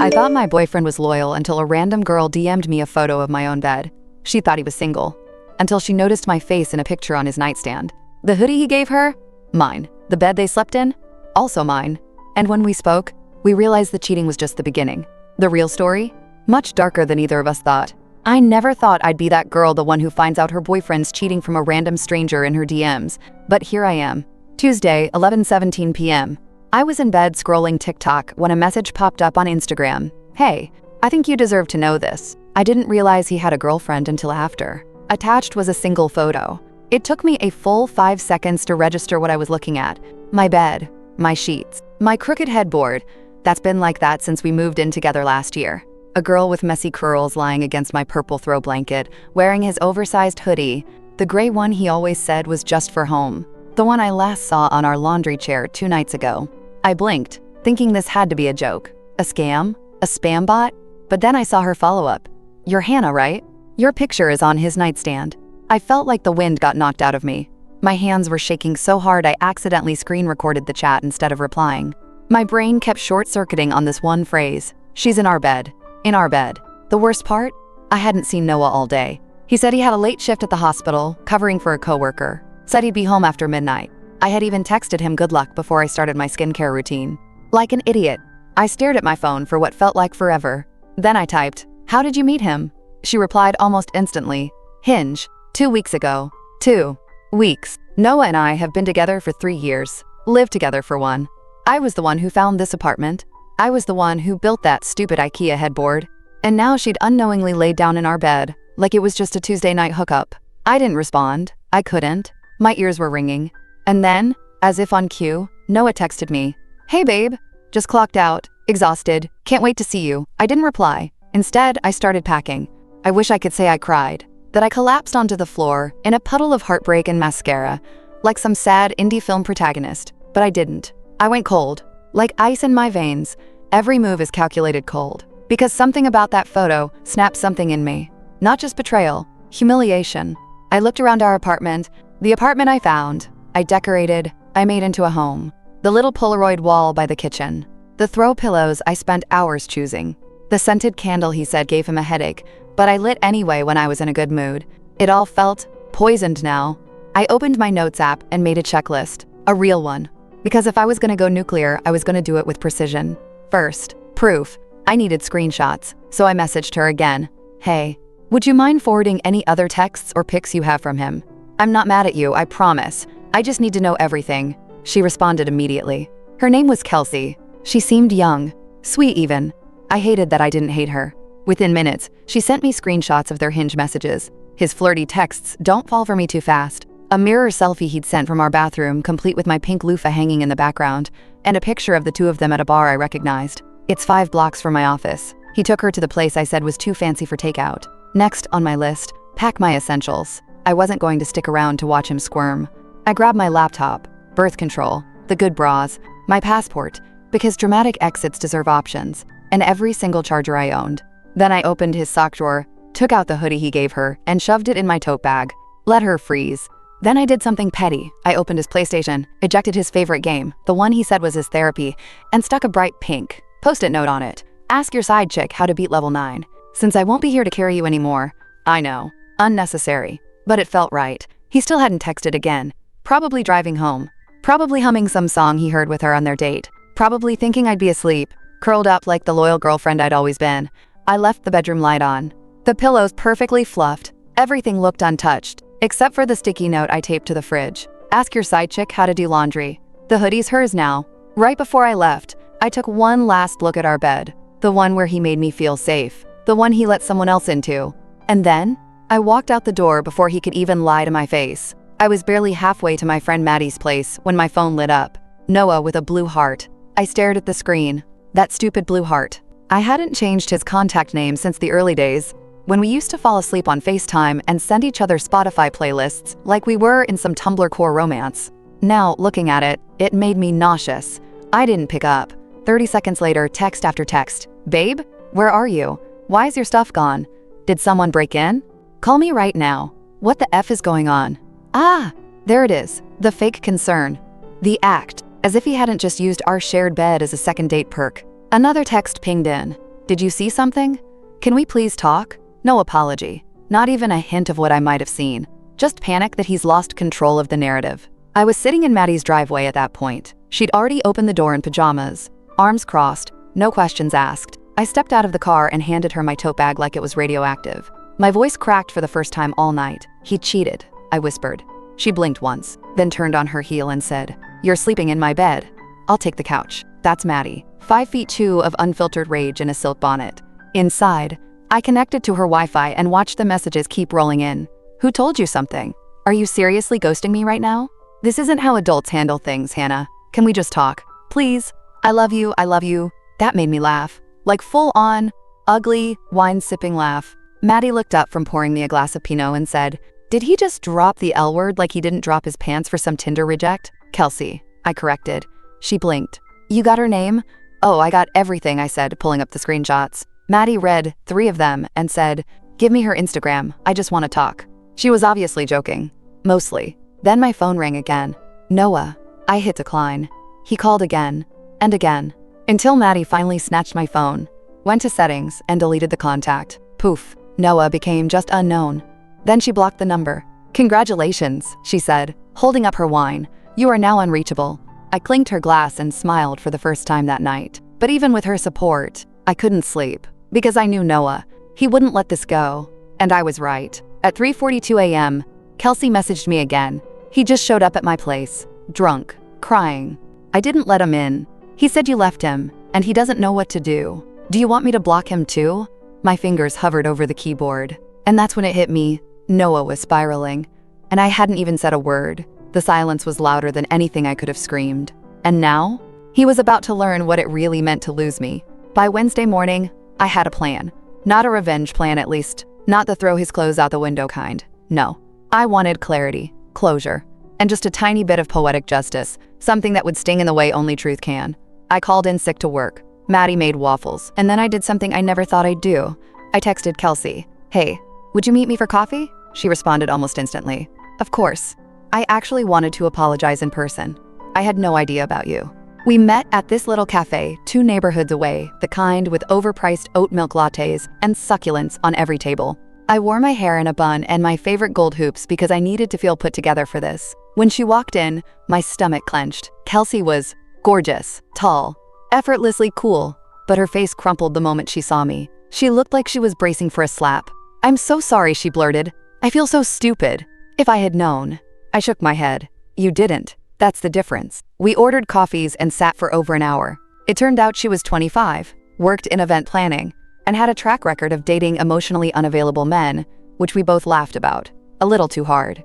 I thought my boyfriend was loyal until a random girl DM'd me a photo of my own bed. She thought he was single. Until she noticed my face in a picture on his nightstand. The hoodie he gave her? Mine. The bed they slept in? Also mine. And when we spoke, we realized the cheating was just the beginning. The real story? Much darker than either of us thought. I never thought I'd be that girl, the one who finds out her boyfriend's cheating from a random stranger in her DMs. But here I am. Tuesday, 11:17 p.m. I was in bed scrolling TikTok when a message popped up on Instagram. Hey, I think you deserve to know this. I didn't realize he had a girlfriend until after. Attached was a single photo. It took me a full 5 seconds to register what I was looking at. My bed, my sheets, my crooked headboard. That's been like that since we moved in together last year. A girl with messy curls lying against my purple throw blanket, wearing his oversized hoodie, the gray one he always said was just for home. The one I last saw on our laundry chair 2 nights ago. I blinked, thinking this had to be a joke. A scam? A spam bot? But then I saw her follow-up. You're Hannah, right? Your picture is on his nightstand. I felt like the wind got knocked out of me. My hands were shaking so hard I accidentally screen recorded the chat instead of replying. My brain kept short-circuiting on this one phrase. She's in our bed. In our bed. The worst part? I hadn't seen Noah all day. He said he had a late shift at the hospital, covering for a coworker. Said he'd be home after midnight. I had even texted him good luck before I started my skincare routine. Like an idiot, I stared at my phone for what felt like forever. Then I typed, "How did you meet him?" She replied almost instantly, "Hinge, 2 weeks ago." 2 weeks. Noah and I have been together for 3 years. Lived together for 1. I was the one who found this apartment. I was the one who built that stupid IKEA headboard. And now she'd unknowingly laid down in our bed, like it was just a Tuesday night hookup. I didn't respond. I couldn't. My ears were ringing. And then, as if on cue, Noah texted me, "Hey babe, just clocked out, exhausted, can't wait to see you." I didn't reply. Instead, I started packing. I wish I could say I cried, that I collapsed onto the floor in a puddle of heartbreak and mascara, like some sad indie film protagonist, but I didn't. I went cold, like ice in my veins. Every move is calculated cold, because something about that photo snapped something in me. Not just betrayal, humiliation. I looked around our apartment, the apartment I found. I decorated, I made into a home. The little Polaroid wall by the kitchen. The throw pillows I spent hours choosing. The scented candle he said gave him a headache, but I lit anyway when I was in a good mood. It all felt poisoned now. I opened my notes app and made a checklist, a real one. Because if I was gonna go nuclear, I was gonna do it with precision. First, proof. I needed screenshots, so I messaged her again. "Hey, would you mind forwarding any other texts or pics you have from him? I'm not mad at you, I promise. I just need to know everything." She responded immediately. Her name was Kelsey. She seemed young, sweet even. I hated that I didn't hate her. Within minutes, she sent me screenshots of their Hinge messages. His flirty texts don't fall for me too fast. A mirror selfie he'd sent from our bathroom, complete with my pink loofah hanging in the background, and a picture of the 2 of them at a bar I recognized. It's 5 blocks from my office. He took her to the place I said was too fancy for takeout. Next on my list, pack my essentials. I wasn't going to stick around to watch him squirm. I grabbed my laptop, birth control, the good bras, my passport, because dramatic exits deserve options, and every single charger I owned. Then I opened his sock drawer, took out the hoodie he gave her, and shoved it in my tote bag. Let her freeze. Then I did something petty. I opened his PlayStation, ejected his favorite game, the one he said was his therapy, and stuck a bright pink post-it note on it. "Ask your side chick how to beat level 9. Since I won't be here to carry you anymore." I know. Unnecessary. But it felt right. He still hadn't texted again. Probably driving home. Probably humming some song he heard with her on their date. Probably thinking I'd be asleep, curled up like the loyal girlfriend I'd always been. I left the bedroom light on. The pillows perfectly fluffed. Everything looked untouched, except for the sticky note I taped to the fridge. "Ask your side chick how to do laundry." The hoodie's hers now. Right before I left, I took one last look at our bed. The one where he made me feel safe. The one he let someone else into. And then, I walked out the door before he could even lie to my face. I was barely halfway to my friend Maddie's place when my phone lit up. Noah with a blue heart. I stared at the screen. That stupid blue heart. I hadn't changed his contact name since the early days, when we used to fall asleep on FaceTime and send each other Spotify playlists like we were in some Tumblr core romance. Now, looking at it, it made me nauseous. I didn't pick up. 30 seconds later, text after text. "Babe, where are you? Why is your stuff gone? Did someone break in? Call me right now. What the F is going on?" Ah, there it is. The fake concern. The act, as if he hadn't just used our shared bed as a second date perk. Another text pinged in. Did you see something? Can we please talk? No apology. Not even a hint of what I might have seen. Just panic that he's lost control of the narrative. I was sitting in Maddie's driveway at that point. She'd already opened the door in pajamas, arms crossed, no questions asked. I stepped out of the car and handed her my tote bag like it was radioactive. My voice cracked for the first time all night. He cheated, I whispered. She blinked once, then turned on her heel and said, "You're sleeping in my bed. I'll take the couch." That's Maddie, 5'2" of unfiltered rage in a silk bonnet. Inside, I connected to her Wi-Fi and watched the messages keep rolling in. Who told you something? Are you seriously ghosting me right now? This isn't how adults handle things, Hannah. Can we just talk? Please? I love you, I love you. That made me laugh. Like full-on, ugly, wine-sipping laugh. Maddie looked up from pouring me a glass of Pinot and said, "Did he just drop the L word like he didn't drop his pants for some Tinder reject?" "Kelsey," I corrected. She blinked. "You got her name?" "Oh, I got everything," I said, pulling up the screenshots. Maddie read 3 of them and said, "Give me her Instagram. I just want to talk." She was obviously joking. Mostly. Then my phone rang again. Noah. I hit decline. He called again and again, until Maddie finally snatched my phone, went to settings, and deleted the contact. Poof. Noah became just unknown. Then she blocked the number. "Congratulations," she said, holding up her wine. "You are now unreachable." I clinked her glass and smiled for the first time that night. But even with her support, I couldn't sleep. Because I knew Noah. He wouldn't let this go. And I was right. At 3:42 a.m., Kelsey messaged me again. He just showed up at my place, drunk, crying. I didn't let him in. He said you left him, and he doesn't know what to do. Do you want me to block him too? My fingers hovered over the keyboard. And that's when it hit me. Noah was spiraling. And I hadn't even said a word. The silence was louder than anything I could have screamed. And now? He was about to learn what it really meant to lose me. By Wednesday morning, I had a plan. Not a revenge plan, at least. Not the throw his clothes out the window kind. No. I wanted clarity, closure, and just a tiny bit of poetic justice, something that would sting in the way only truth can. I called in sick to work. Maddie made waffles, and then I did something I never thought I'd do. I texted Kelsey, "Hey, would you meet me for coffee?" She responded almost instantly. "Of course." I actually wanted to apologize in person. I had no idea about you. We met at this little cafe 2 neighborhoods away, the kind with overpriced oat milk lattes and succulents on every table. I wore my hair in a bun and my favorite gold hoops because I needed to feel put together for this. When she walked in, my stomach clenched. Kelsey was gorgeous, tall, effortlessly cool, but her face crumpled the moment she saw me. She looked like she was bracing for a slap. "I'm so sorry," she blurted. "I feel so stupid. If I had known." I shook my head. "You didn't. That's the difference." We ordered coffees and sat for over an hour. It turned out she was 25, worked in event planning, and had a track record of dating emotionally unavailable men, which we both laughed about. A little too hard.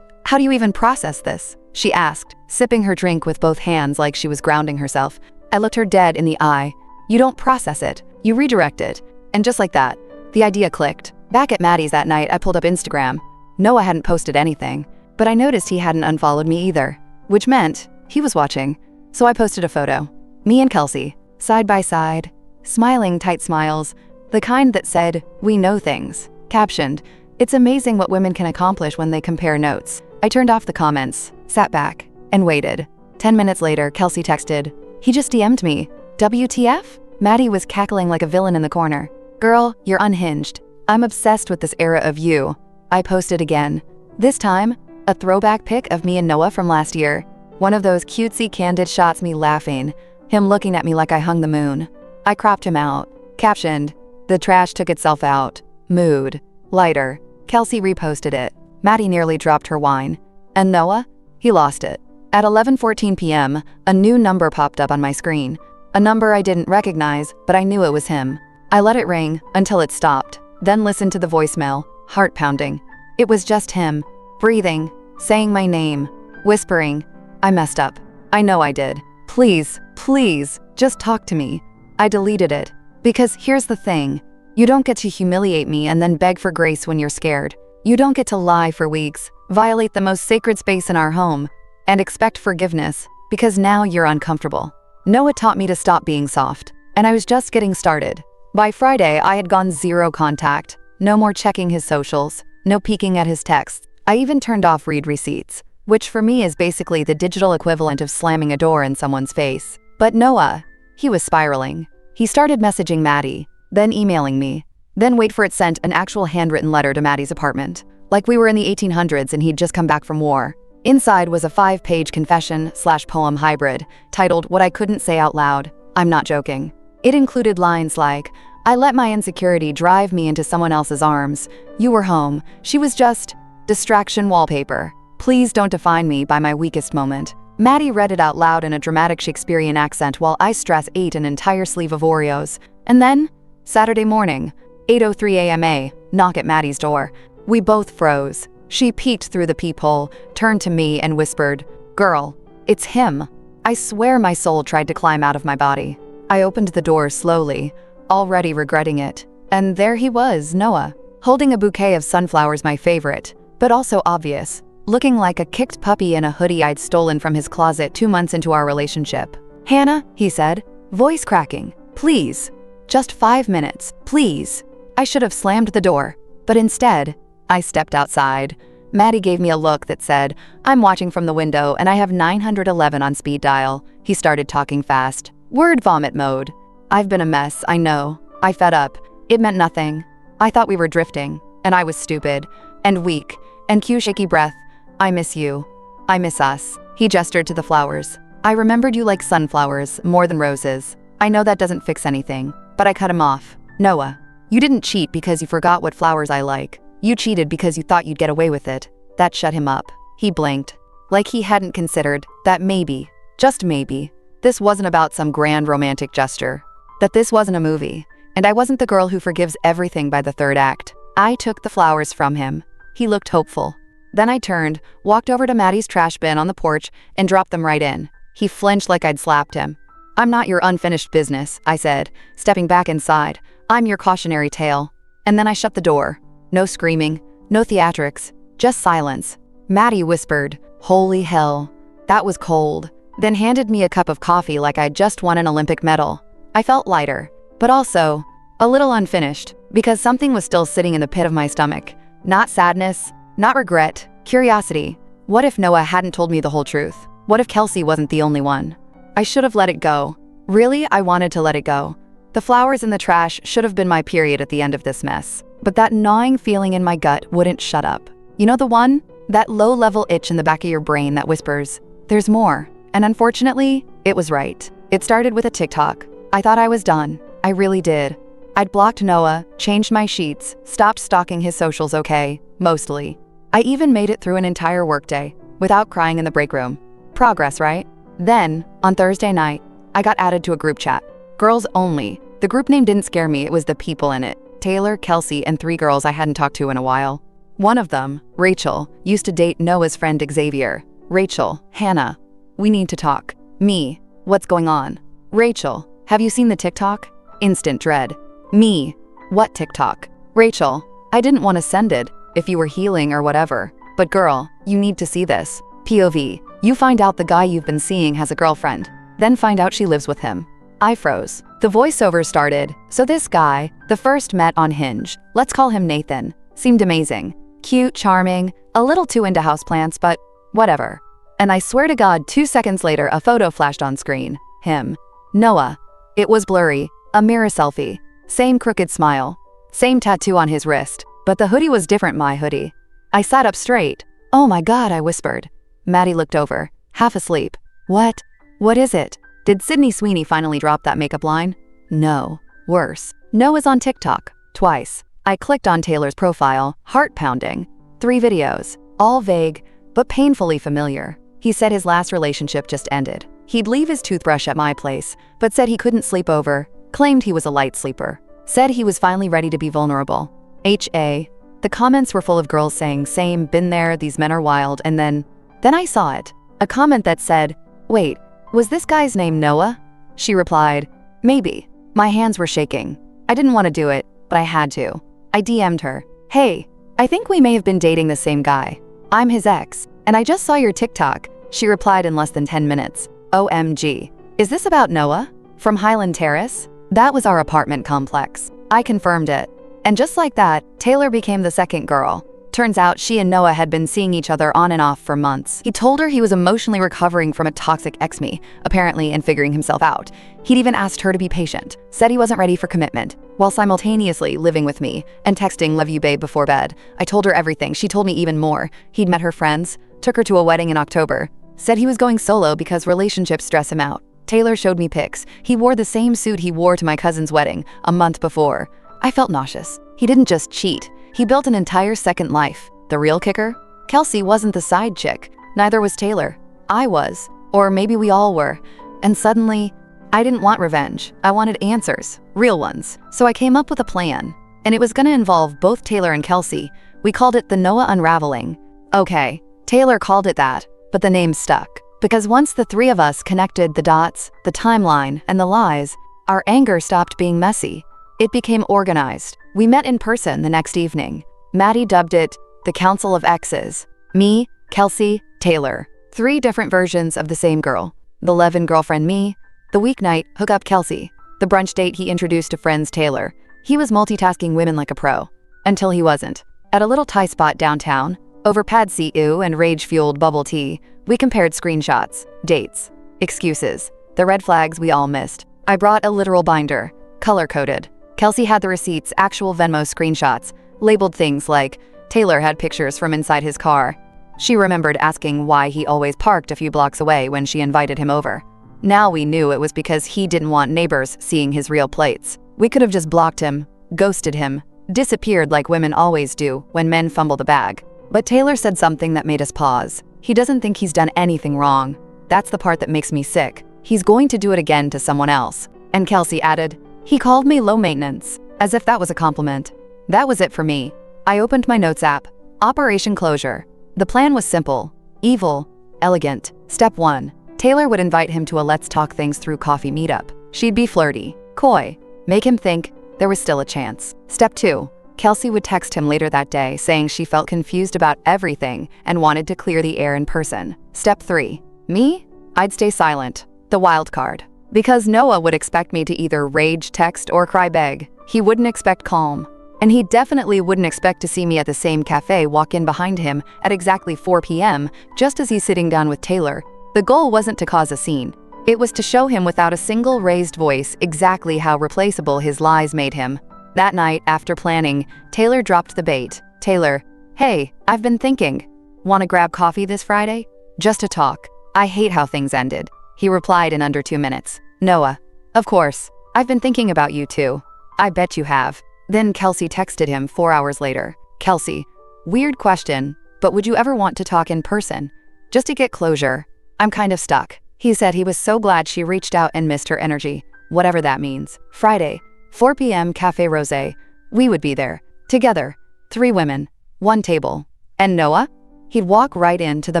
How do you even process this?" she asked, sipping her drink with both hands like she was grounding herself. I looked her dead in the eye. "You don't process it. You redirect it." And just like that, the idea clicked. Back at Maddie's that night, I pulled up Instagram. Noah hadn't posted anything, but I noticed he hadn't unfollowed me either, which meant he was watching. So I posted a photo. Me and Kelsey, side by side, smiling tight smiles, the kind that said, "We know things." Captioned, "It's amazing what women can accomplish when they compare notes." I turned off the comments, sat back, and waited. 10 minutes later, Kelsey texted, "He just DM'd me. WTF?" Maddie was cackling like a villain in the corner. "Girl, you're unhinged. I'm obsessed with this era of you." I posted again. This time, a throwback pic of me and Noah from last year. One of those cutesy candid shots, me laughing, him looking at me like I hung the moon. I cropped him out. Captioned, "The trash took itself out. Mood. Lighter." Kelsey reposted it. Maddie nearly dropped her wine. And Noah? He lost it. At 11:14 p.m., a new number popped up on my screen. A number I didn't recognize, but I knew it was him. I let it ring until it stopped, then listened to the voicemail, heart pounding. It was just him, breathing, saying my name, whispering. I messed up. I know I did. "Please, please, just talk to me." I deleted it. Because here's the thing. You don't get to humiliate me and then beg for grace when you're scared. You don't get to lie for weeks, violate the most sacred space in our home, and expect forgiveness, because now you're uncomfortable. Noah taught me to stop being soft, and I was just getting started. By Friday, I had gone 0 contact. No more checking his socials, no peeking at his texts. I even turned off read receipts, which for me is basically the digital equivalent of slamming a door in someone's face. But Noah, he was spiraling. He started messaging Maddie, then emailing me, then wait for it sent an actual handwritten letter to Maddie's apartment. Like we were in the 1800s and he'd just come back from war. Inside was a 5-page confession/poem hybrid titled What I Couldn't Say Out Loud. I'm not joking. It included lines like, I let my insecurity drive me into someone else's arms. You were home. She was just distraction wallpaper. Please don't define me by my weakest moment. Maddie read it out loud in a dramatic Shakespearean accent while I ate an entire sleeve of Oreos. And then, Saturday morning, 8:03 a.m. knock at Maddie's door. We both froze. She peeked through the peephole, turned to me and whispered, Girl, it's him. I swear my soul tried to climb out of my body. I opened the door slowly, already regretting it. And there he was, Noah, holding a bouquet of sunflowers, my favorite, but also obvious, looking like a kicked puppy in a hoodie I'd stolen from his closet 2 months into our relationship. Hannah, he said, voice cracking, please. Just 5 minutes, please. I should have slammed the door, but instead, I stepped outside. Maddie gave me a look that said, I'm watching from the window and I have 911 on speed dial. He started talking fast. Word vomit mode. I've been a mess, I know. I fed up. It meant nothing. I thought we were drifting, and I was stupid, and weak, and cue shaky breath. I miss you. I miss us. He gestured to the flowers. I remembered you like sunflowers, more than roses. I know that doesn't fix anything, but I cut him off. Noah, you didn't cheat because you forgot what flowers I like. You cheated because you thought you'd get away with it. That shut him up. He blinked. Like he hadn't considered that maybe, just maybe, this wasn't about some grand romantic gesture. That this wasn't a movie. And I wasn't the girl who forgives everything by the third act. I took the flowers from him. He looked hopeful. Then I turned, walked over to Maddie's trash bin on the porch, and dropped them right in. He flinched like I'd slapped him. I'm not your unfinished business, I said, stepping back inside. I'm your cautionary tale. And then I shut the door. No screaming, no theatrics, just silence. Maddie whispered, Holy hell. That was cold. Then handed me a cup of coffee like I'd just won an Olympic medal. I felt lighter, but also a little unfinished, because something was still sitting in the pit of my stomach. Not sadness, not regret, curiosity. What if Noah hadn't told me the whole truth? What if Kelsey wasn't the only one? I should have let it go. Really, I wanted to let it go. The flowers in the trash should have been my period at the end of this mess. But that gnawing feeling in my gut wouldn't shut up. You know the one? That low-level itch in the back of your brain that whispers, there's more. And unfortunately, it was right. It started with a TikTok. I thought I was done. I really did. I'd blocked Noah, changed my sheets, stopped stalking his socials, okay, mostly. I even made it through an entire workday without crying in the break room. Progress, right? Then, on Thursday night, I got added to a group chat. Girls only. The group name didn't scare me, it was the people in it. Taylor, Kelsey, and 3 girls I hadn't talked to in a while. One of them, Rachel, used to date Noah's friend Xavier. Rachel, Hannah, we need to talk. Me, what's going on? Rachel, have you seen the TikTok? Instant dread. Me, what TikTok? Rachel, I didn't want to send it, if you were healing or whatever. But girl, you need to see this. POV, you find out the guy you've been seeing has a girlfriend, then find out she lives with him. I froze. The voiceover started. So this guy, the first met on Hinge, let's call him Nathan, seemed amazing. Cute, charming, a little too into houseplants, but whatever. And I swear to God, 2 seconds later, a photo flashed on screen. Him. Noah. It was blurry. A mirror selfie. Same crooked smile. Same tattoo on his wrist. But the hoodie was different, my hoodie. I sat up straight. Oh my God, I whispered. Maddie looked over, half asleep. What? What is it? Did Sydney Sweeney finally drop that makeup line? No. Worse. Noah's on TikTok. Twice. I clicked on Taylor's profile, heart pounding. 3 videos. All vague, but painfully familiar. He said his last relationship just ended. He'd leave his toothbrush at my place, but said he couldn't sleep over. Claimed he was a light sleeper. Said he was finally ready to be vulnerable. HA. The comments were full of girls saying, same, been there, these men are wild, and then I saw it. A comment that said, wait, was this guy's name Noah? She replied, maybe. My hands were shaking. I didn't want to do it, but I had to. I DM'd her. Hey, I think we may have been dating the same guy. I'm his ex, and I just saw your TikTok. She replied in less than 10 minutes. OMG. Is this about Noah? From Highland Terrace? That was our apartment complex. I confirmed it. And just like that, Taylor became the second girl. Turns out she and Noah had been seeing each other on and off for months. He told her he was emotionally recovering from a toxic ex-me, apparently, and figuring himself out. He'd even asked her to be patient, said he wasn't ready for commitment, while simultaneously living with me and texting "love you babe" before bed. I told her everything. She told me even more. He'd met her friends, took her to a wedding in October, said he was going solo because relationships stress him out. Taylor showed me pics. He wore the same suit he wore to my cousin's wedding a month before. I felt nauseous. He didn't just cheat. He built an entire second life. The real kicker? Kelsey wasn't the side chick. Neither was Taylor. I was. Or maybe we all were. And suddenly, I didn't want revenge. I wanted answers. Real ones. So I came up with a plan. And it was gonna involve both Taylor and Kelsey. We called it the Noah Unraveling. Okay, Taylor called it that, but the name stuck. Because once the three of us connected the dots, the timeline, and the lies, our anger stopped being messy. It became organized. We met in person the next evening. Maddie dubbed it the Council of Exes. Me, Kelsey, Taylor. 3 different versions of the same girl. The live-in girlfriend me, the weeknight hookup Kelsey, the brunch date he introduced to friends Taylor. He was multitasking women like a pro. Until he wasn't. At a little Thai spot downtown, over pad see ew and rage-fueled bubble tea, we compared screenshots, dates, excuses, the red flags we all missed. I brought a literal binder, color-coded. Kelsey had the receipts, actual Venmo screenshots, labeled things like, Taylor had pictures from inside his car. She remembered asking why he always parked a few blocks away when she invited him over. Now we knew it was because he didn't want neighbors seeing his real plates. We could have just blocked him, ghosted him, disappeared like women always do when men fumble the bag. But Taylor said something that made us pause. He doesn't think he's done anything wrong. That's the part that makes me sick. He's going to do it again to someone else. And Kelsey added, he called me low maintenance, as if that was a compliment. That was it for me. I opened my notes app. Operation Closure. The plan was simple, evil, elegant. Step 1. Taylor would invite him to a let's talk things through coffee meetup. She'd be flirty, coy, make him think there was still a chance. Step 2. Kelsey would text him later that day saying she felt confused about everything and wanted to clear the air in person. Step 3. Me? I'd stay silent. The wild card. Because Noah would expect me to either rage, text, or cry beg. He wouldn't expect calm. And he definitely wouldn't expect to see me at the same cafe walk in behind him at exactly 4 p.m. just as he's sitting down with Taylor. The goal wasn't to cause a scene. It was to show him without a single raised voice exactly how replaceable his lies made him. That night, after planning, Taylor dropped the bait. Taylor, hey, I've been thinking. Want to grab coffee this Friday? Just to talk. I hate how things ended. He replied in under 2 minutes. Noah, of course. I've been thinking about you too. I bet you have. Then Kelsey texted him 4 hours later. Kelsey, weird question, but would you ever want to talk in person? Just to get closure. I'm kind of stuck. He said he was so glad she reached out and missed her energy, whatever that means. Friday, 4 p.m. Cafe Rosé. We would be there. Together. 3 women. 1 table. And Noah? He'd walk right into the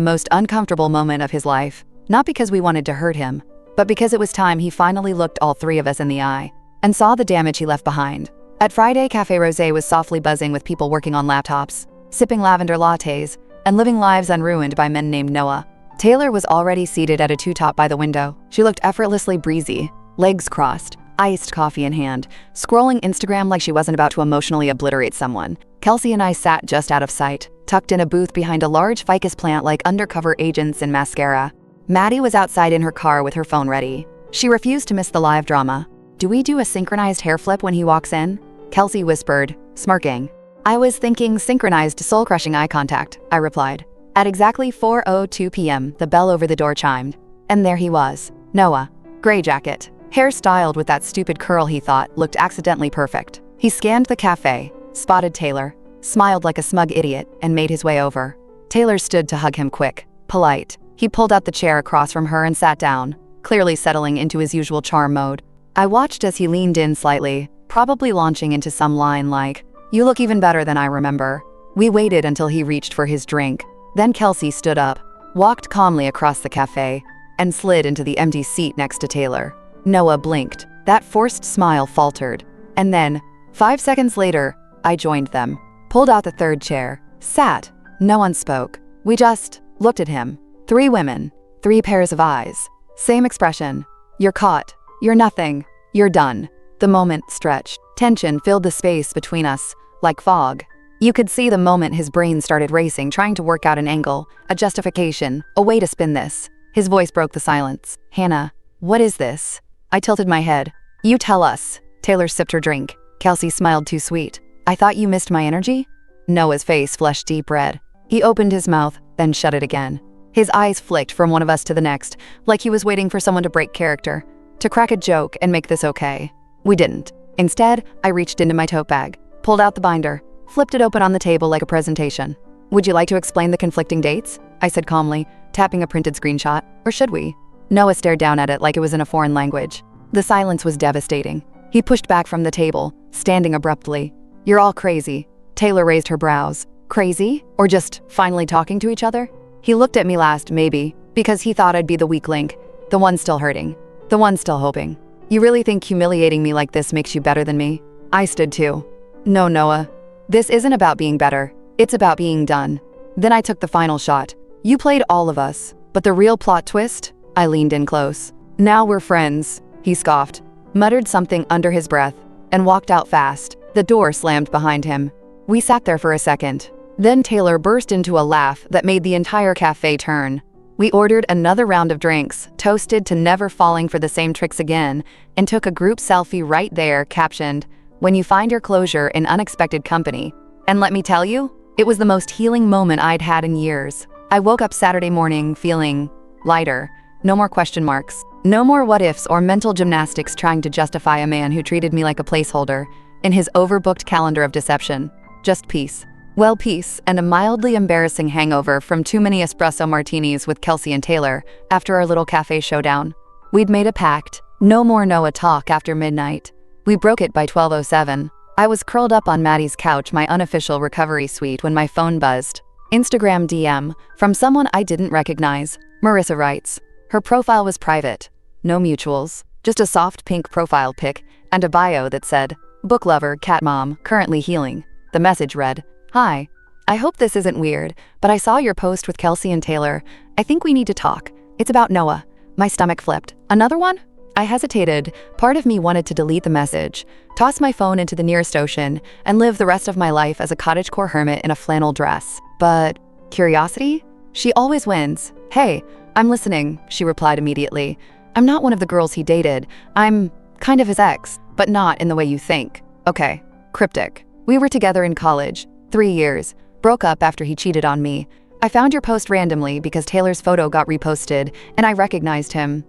most uncomfortable moment of his life. Not because we wanted to hurt him, but because it was time he finally looked all 3 of us in the eye and saw the damage he left behind. At Friday, Cafe Rosé was softly buzzing with people working on laptops, sipping lavender lattes, and living lives unruined by men named Noah. Taylor was already seated at a two-top by the window. She looked effortlessly breezy, legs crossed, iced coffee in hand, scrolling Instagram like she wasn't about to emotionally obliterate someone. Kelsey and I sat just out of sight, tucked in a booth behind a large ficus plant like undercover agents in mascara. Maddie was outside in her car with her phone ready. She refused to miss the live drama. Do we do a synchronized hair flip when he walks in? Kelsey whispered, smirking. I was thinking synchronized soul-crushing eye contact, I replied. At exactly 4:02 p.m., the bell over the door chimed. And there he was, Noah. Gray jacket, hair styled with that stupid curl he thought looked accidentally perfect. He scanned the cafe, spotted Taylor, smiled like a smug idiot, and made his way over. Taylor stood to hug him quick, polite. He pulled out the chair across from her and sat down, clearly settling into his usual charm mode. I watched as he leaned in slightly, probably launching into some line like, "You look even better than I remember." We waited until he reached for his drink. Then Kelsey stood up, walked calmly across the cafe, and slid into the empty seat next to Taylor. Noah blinked. That forced smile faltered. And then, 5 seconds later, I joined them, pulled out the third chair, sat. No one spoke. We just looked at him. 3 women, 3 pairs of eyes. Same expression. You're caught. You're nothing. You're done. The moment stretched. Tension filled the space between us, like fog. You could see the moment his brain started racing, trying to work out an angle, a justification, a way to spin this. His voice broke the silence. Hannah, what is this? I tilted my head. You tell us. Taylor sipped her drink. Kelsey smiled too sweet. I thought you missed my energy? Noah's face flushed deep red. He opened his mouth, then shut it again. His eyes flicked from one of us to the next, like he was waiting for someone to break character, to crack a joke and make this okay. We didn't. Instead, I reached into my tote bag, pulled out the binder, flipped it open on the table like a presentation. Would you like to explain the conflicting dates? I said calmly, tapping a printed screenshot. Or should we? Noah stared down at it like it was in a foreign language. The silence was devastating. He pushed back from the table, standing abruptly. You're all crazy. Taylor raised her brows. Crazy? Or just finally talking to each other? He looked at me last, maybe, because he thought I'd be the weak link, the one still hurting, the one still hoping. You really think humiliating me like this makes you better than me? I stood too. No, Noah. This isn't about being better. It's about being done. Then I took the final shot. You played all of us, but the real plot twist? I leaned in close. Now we're friends, he scoffed, muttered something under his breath, and walked out fast. The door slammed behind him. We sat there for a second. Then Taylor burst into a laugh that made the entire cafe turn. We ordered another round of drinks, toasted to never falling for the same tricks again, and took a group selfie right there, captioned, "When you find your closure in unexpected company." And let me tell you, it was the most healing moment I'd had in years. I woke up Saturday morning feeling lighter. No more question marks. No more what ifs or mental gymnastics trying to justify a man who treated me like a placeholder in his overbooked calendar of deception. Just peace. Well, peace and a mildly embarrassing hangover from too many espresso martinis with Kelsey and Taylor after our little cafe showdown. We'd made a pact. No more Noah talk after midnight. We broke it by 12:07. I was curled up on Maddie's couch, my unofficial recovery suite, when my phone buzzed. Instagram DM from someone I didn't recognize. Marissa writes. Her profile was private. No mutuals. Just a soft pink profile pic and a bio that said, book lover, cat mom, currently healing. The message read, Hi. I hope this isn't weird, but I saw your post with Kelsey and Taylor. I think we need to talk. It's about Noah. My stomach flipped. Another one? I hesitated. Part of me wanted to delete the message, toss my phone into the nearest ocean, and live the rest of my life as a cottagecore hermit in a flannel dress. But curiosity? She always wins. Hey, I'm listening, she replied immediately. I'm not one of the girls he dated. I'm kind of his ex, but not in the way you think. Okay, cryptic. We were together in college, 3 years, broke up after he cheated on me. I found your post randomly because Taylor's photo got reposted and I recognized him.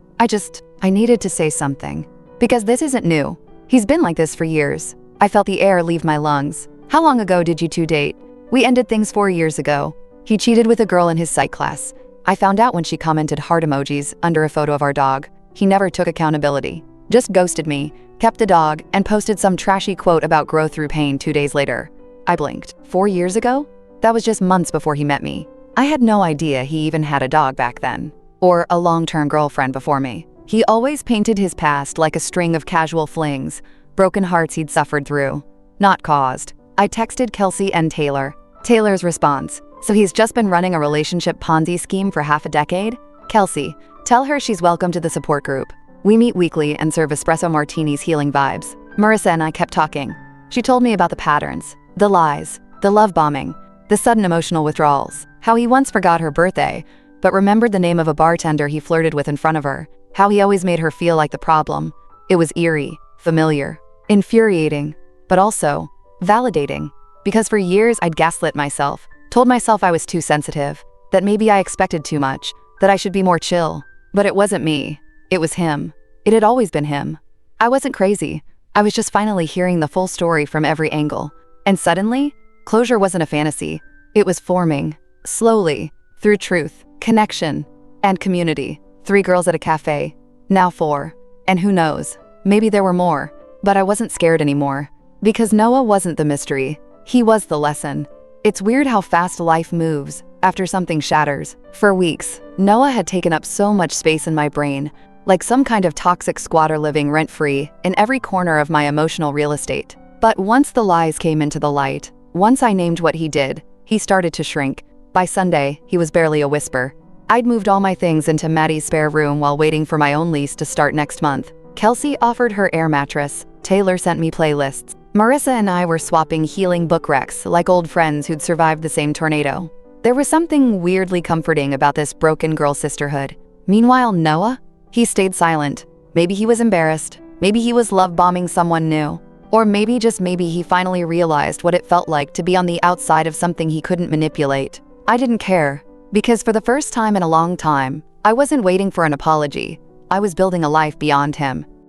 I needed to say something. Because this isn't new. He's been like this for years. I felt the air leave my lungs. How long ago did you two date? We ended things 4 years ago. He cheated with a girl in his psych class. I found out when she commented heart emojis under a photo of our dog. He never took accountability. Just ghosted me, kept the dog, and posted some trashy quote about growth through pain 2 days later. I blinked. 4 years ago? That was just months before he met me. I had no idea he even had a dog back then. Or a long-term girlfriend before me. He always painted his past like a string of casual flings, broken hearts he'd suffered through, not caused. I texted Kelsey and Taylor. Taylor's response, so he's just been running a relationship Ponzi scheme for half a decade? Kelsey, tell her she's welcome to the support group. We meet weekly and serve espresso martinis, healing vibes. Marissa and I kept talking. She told me about the patterns, the lies, the love bombing, the sudden emotional withdrawals, how he once forgot her birthday, but remembered the name of a bartender he flirted with in front of her, how he always made her feel like the problem. It was eerie, familiar, infuriating, but also validating. Because for years I'd gaslit myself, told myself I was too sensitive, that maybe I expected too much, that I should be more chill. But it wasn't me. It was him. It had always been him. I wasn't crazy. I was just finally hearing the full story from every angle. And suddenly, closure wasn't a fantasy. It was forming, slowly, through truth, connection, and community. 3 girls at a cafe, now 4. And who knows, maybe there were more. But I wasn't scared anymore. Because Noah wasn't the mystery. He was the lesson. It's weird how fast life moves after something shatters. For weeks, Noah had taken up so much space in my brain, like some kind of toxic squatter living rent-free in every corner of my emotional real estate. But once the lies came into the light, once I named what he did, he started to shrink. By Sunday, he was barely a whisper. I'd moved all my things into Maddie's spare room while waiting for my own lease to start next month. Kelsey offered her air mattress. Taylor sent me playlists. Marissa and I were swapping healing book recs like old friends who'd survived the same tornado. There was something weirdly comforting about this broken girl sisterhood. Meanwhile, Noah? He stayed silent. Maybe he was embarrassed. Maybe he was love bombing someone new. Or maybe, just maybe, he finally realized what it felt like to be on the outside of something he couldn't manipulate. I didn't care, because for the first time in a long time, I wasn't waiting for an apology. I was building a life beyond him.